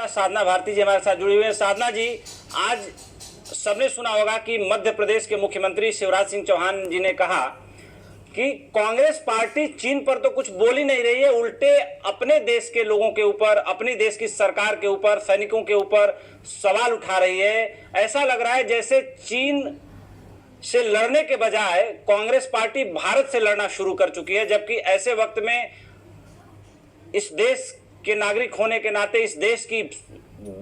साधना भारती जी हमारे साथ जुड़ी हुई हैं। साधना जी, आज सबने सुना होगा कि मध्य प्रदेश के मुख्यमंत्री शिवराज सिंह चौहान जी ने कहा कि कांग्रेस पार्टी चीन पर तो कुछ बोल ही नहीं रही है, उल्टे अपने देश के लोगों के ऊपर, अपनी देश की सरकार के ऊपर, सैनिकों के ऊपर सवाल उठा रही है। ऐसा लग रहा है जैसे चीन से लड़ने के बजाय कांग्रेस पार्टी भारत से लड़ना शुरू कर चुकी है, जबकि ऐसे वक्त में इस देश के नागरिक होने के नाते, इस देश की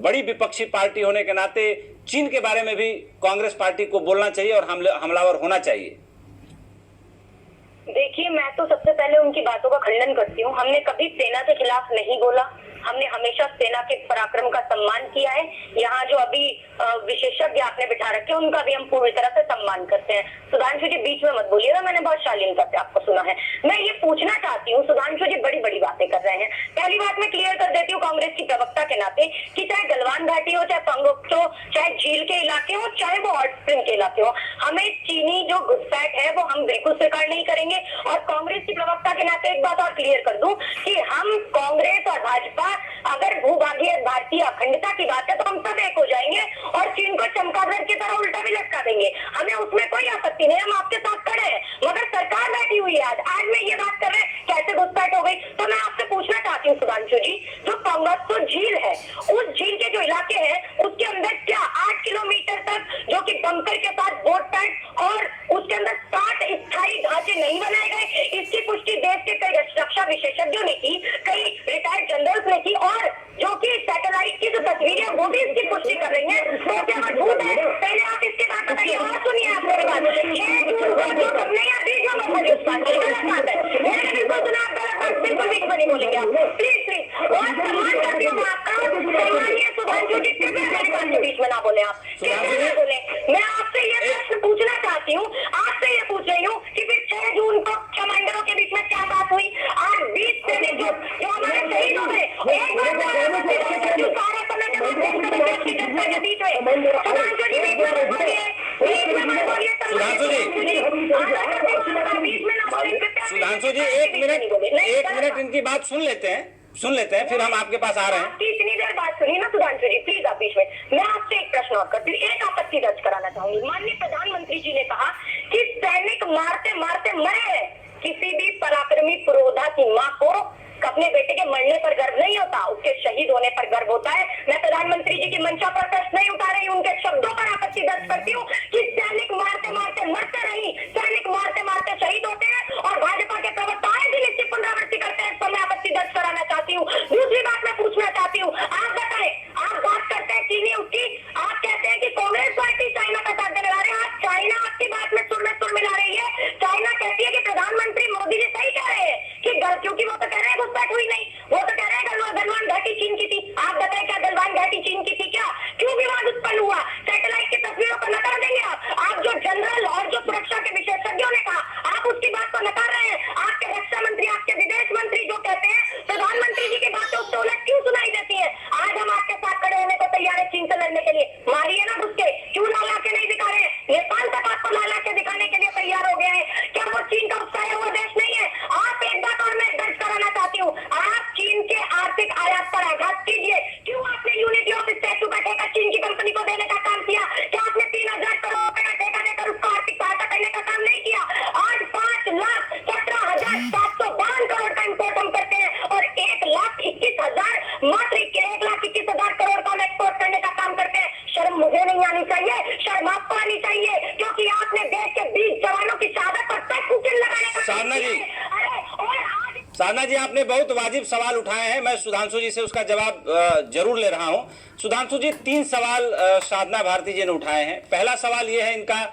बड़ी विपक्षी पार्टी होने के नाते चीन के बारे में भी कांग्रेस पार्टी को बोलना चाहिए और हमलावर होना चाहिए। देखिए, मैं तो सबसे पहले उनकी बातों का खंडन करती हूँ। हमने कभी सेना के खिलाफ नहीं बोला, हमने हमेशा सेना के पराक्रम का सम्मान किया है। यहाँ जो अभी विशेषज्ञ आपने बिठा रखे हैं उनका भी हम पूरी तरह से सम्मान करते हैं। सुधांशु जी बीच में मत बोलिएगा, मैंने बहुत शालीनता से आपको सुना है। मैं ये पूछना चाहती हूँ, सुधांशु जी बड़ी बड़ी बातें कर रहे हैं। पहली बात मैं क्लियर कर देती हूँ कांग्रेस की प्रवक्ता के नाते कि चाहे गलवान घाटी हो, चाहे पंगोक्सो, चाहे झील के इलाके हो, चाहे वो हॉट स्प्रिंग के इलाके हो, हमें चीनी जो घुसपैठ है वो हम बिल्कुल स्वीकार नहीं करेंगे। और कांग्रेस की प्रवक्ता के नाते एक बात और क्लियर कर दूं कि हम कांग्रेस और भाजपा अगर भूभागीय भारतीय अखंडता की बात है तो हम सब एक हो जाएंगे और चीन को चमगादड़ की तरह उल्टा भी लटका देंगे। हमें उसमें कोई आपत्ति नहीं, हम आपके साथ खड़े हैं। मगर सरकार बैठी हुई है, आज में ये बात कर रहे हैं कैसे घुसपैठ हो गई। तो मैं आपसे पूछना चाहती हूँ सुधांशु जी, जो पंगोक्सो झील है, उस झील के जो इलाके हैं उसके अंदर क्या 8 किलोमीटर तक जो कि बंकर के साथ बोट टाइप और उसके अंदर 60 स्थायी ढांचे नहीं बनाए गए, इसकी पुष्टि देश के कई रक्षा विशेषज्ञों ने की, कई रिटायर्ड जनरल्स ने की, और जो कि सैटेलाइट की जो तस्वीरें वो भी इसकी पुष्टि कर रही है। तो क्या झूठ है? पहले आप इसकी बात बताइए और सुनिए आप मेरी बात। 6 जून को जो सबने यहाँ बीच में बोली उस बात की गलत बात है। मैंने बिल्कुल सुना, आप गलत बात बिल्कुल बीच में नहीं बोलेंगे आप, प्लीज प्लीज। और सम्मान करती हूँ आपका, सम्मानीय सुधांशु जी, कृपया मेरी बात के बीच में ना बोले आप, कृपया ना बोले। मैं आपसे ये प्रश्न पूछना चाहती हूँ, आपसे ये पूछ रही हूँ कि फिर 6 जून को कमांडरों के बीच में क्या बात हुई? आज 20 सैनिक जो हमारे शहीद हो गए, एक बार सारा समय के बाद देश की जनता के बीच में सुधांशु जी बीच में बोलिए, बीच में मत बोलिए। सुधांशु जी एक मिनट इनकी बात सुन लेते हैं, फिर हम आपके पास आ रहे हैं। आपकी इतनी देर बात सुनी ना सुधांशु जी, प्लीज आप बीच में। मैं आपसे एक प्रश्न और करती हूँ, एक आपत्ति दर्ज कराना चाहूंगी। माननीय प्रधानमंत्री जी ने कहा कि सैनिक मारते मारते मरे हैं। किसी भी पराक्रमी पुरोधा की माँ को अपने बेटे के मरने पर गर्व नहीं होता, उसके शहीद होने पर गर्व होता है। मैं प्रधानमंत्री जी की मंशा पर प्रश्न नहीं उठा रही हूँ, उनके शब्दों पर आपत्ति दर्ज करती हूँ कि सैनिक मारते मारते मरते नहीं, सैनिक मारते मारते शहीद होते हैं और भाजपा के प्रवक्ता आए दिन इसकी पुनरावृत्ति करते हैं। तो मैं आपत्ति दर्ज कराना चाहती हूँ। दूसरी बात मैं पूछना चाहती हूँ, आप बताएं, आप बात करते हैं चीनी उसकी, आप कहते हैं कि कांग्रेस पार्टी चाइना का साथ देने ला रहे हैं। आज चाइना आपकी बात में सुर मिला रही है। चाइना कहती है कि प्रधानमंत्री मोदी जी सही कह रहे हैं कि क्योंकि वो तो कह रहे हैं घुसपैठ हुई नहीं, वो तो कह रहे हैं गलवान घाटी चीन की थी। आप बताएं क्या गलवान घाटी चीन की थी? क्या क्यों विवाद उत्पन्न हुआ? सैटेलाइट की तस्वीरों को नकार देंगे आप जो जनरल और जो सुरक्षा के विशेषज्ञों ने कहा, आप उसकी बात को नकार रहे हैं। आपके रक्षा मंत्री, आपके विदेश मंत्री जो कहते हैं प्रधानमंत्री जी की बातें उससे उलट क्यों सुनाई देती है? आज हम आपके साथ खड़े होने को तैयार है चीन से लड़ने के लिए, मारिए ना घुस के, क्यों ला के नहीं दिखा रहे? नेपाल तक आपको ला के दिखाने के लिए तैयार हो गए हैं। क्या वो चीन का उत्साह हुआ देश नहीं है? आप एक बात और मैं दर्ज कराना चाहती हूँ, आप चीन के आर्थिक आयात पर आघात कीजिए। क्यों आपने यूनिटी ऑफ स्टैचू का ठेका चीन की कंपनी को देने का काम किया? क्या आपने 3000 करोड़ रुपए का ठेका देकर उसको आर्थिक सहायता करने का काम नहीं किया? आज 5,17,752 करोड़ का इम्पोर्ट हम करते हैं और 1,21,000 मात्र 1,21,000 करोड़ का हम एक्सपोर्ट करने का काम करते हैं। शर्म मुझे नहीं आनी चाहिए, शर्म आपको आनी चाहिए, क्योंकि आपने देश के 20 जवानों की शहादत पर पैर लगाने का। साधना जी, आपने बहुत वाजिब सवाल उठाए हैं, मैं सुधांशु जी से उसका जवाब जरूर ले रहा हूं। सुधांशु जी, 3 सवाल साधना भारती जी ने उठाए हैं। पहला सवाल यह है इनका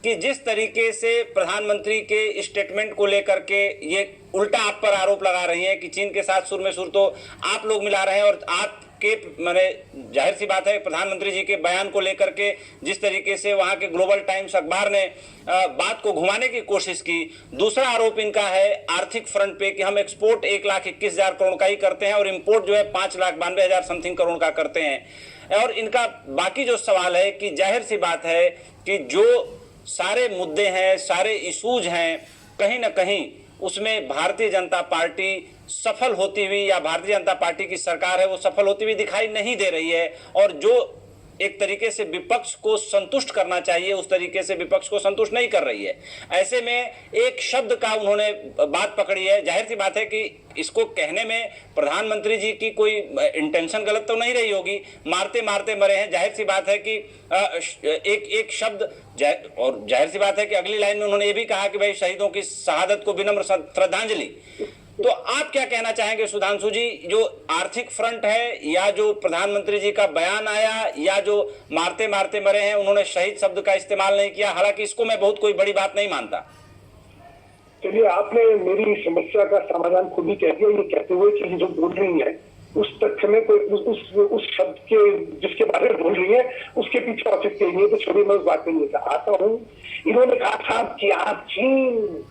कि जिस तरीके से प्रधानमंत्री के स्टेटमेंट को लेकर के ये उल्टा आप पर आरोप लगा रही हैं कि चीन के साथ सुर में सुर तो आप लोग मिला रहे हैं, और आपके माने जाहिर सी बात है प्रधानमंत्री जी के बयान को लेकर के जिस तरीके से वहां के ग्लोबल टाइम्स अखबार ने बात को घुमाने की कोशिश की। दूसरा आरोप इनका है आर्थिक फ्रंट पे कि हम एक्सपोर्ट 1,21,000 करोड़ का ही करते हैं और इम्पोर्ट जो है 5,92,000 समथिंग करोड़ का करते हैं। और इनका बाकी जो सवाल है कि जाहिर सी बात है कि जो सारे मुद्दे हैं, सारे इशूज हैं, कहीं ना कहीं उसमें भारतीय जनता पार्टी सफल होती हुई, या भारतीय जनता पार्टी की सरकार है वो सफल होती हुई दिखाई नहीं दे रही है। और जो एक तरीके से विपक्ष को संतुष्ट करना चाहिए उस तरीके से विपक्ष को संतुष्ट नहीं कर रही है। ऐसे में एक शब्द का उन्होंने बात पकड़ी है। जाहिर सी बात है कि इसको कहने में प्रधानमंत्री जी की कोई इंटेंशन गलत तो नहीं रही होगी, मारते मारते मरे हैं। जाहिर सी बात है कि एक शब्द और जाहिर सी बात है कि अगली लाइन में उन्होंने ये भी कहा कि भाई शहीदों की शहादत को विनम्र श्रद्धांजलि। तो आप क्या कहना चाहेंगे सुधांशु जी, जो आर्थिक फ्रंट है या जो प्रधानमंत्री जी का बयान आया या जो मारते मारते मरे हैं, उन्होंने शहीद शब्द का इस्तेमाल नहीं किया, हालांकि इसको मैं बहुत कोई बड़ी बात नहीं मानता। चलिए, आपने मेरी समस्या का समाधान खुद ही कह दिया। ये कहते हुए कि जो बोल रही है उस तथ्य में कोई उस शब्द के जिसके बारे में बोल रही है उसके पीछे औचित्य नहीं है, तो छोड़िए, मैं उस बात पे नहीं आता हूँ। इन्होंने कहा था कि आप चीन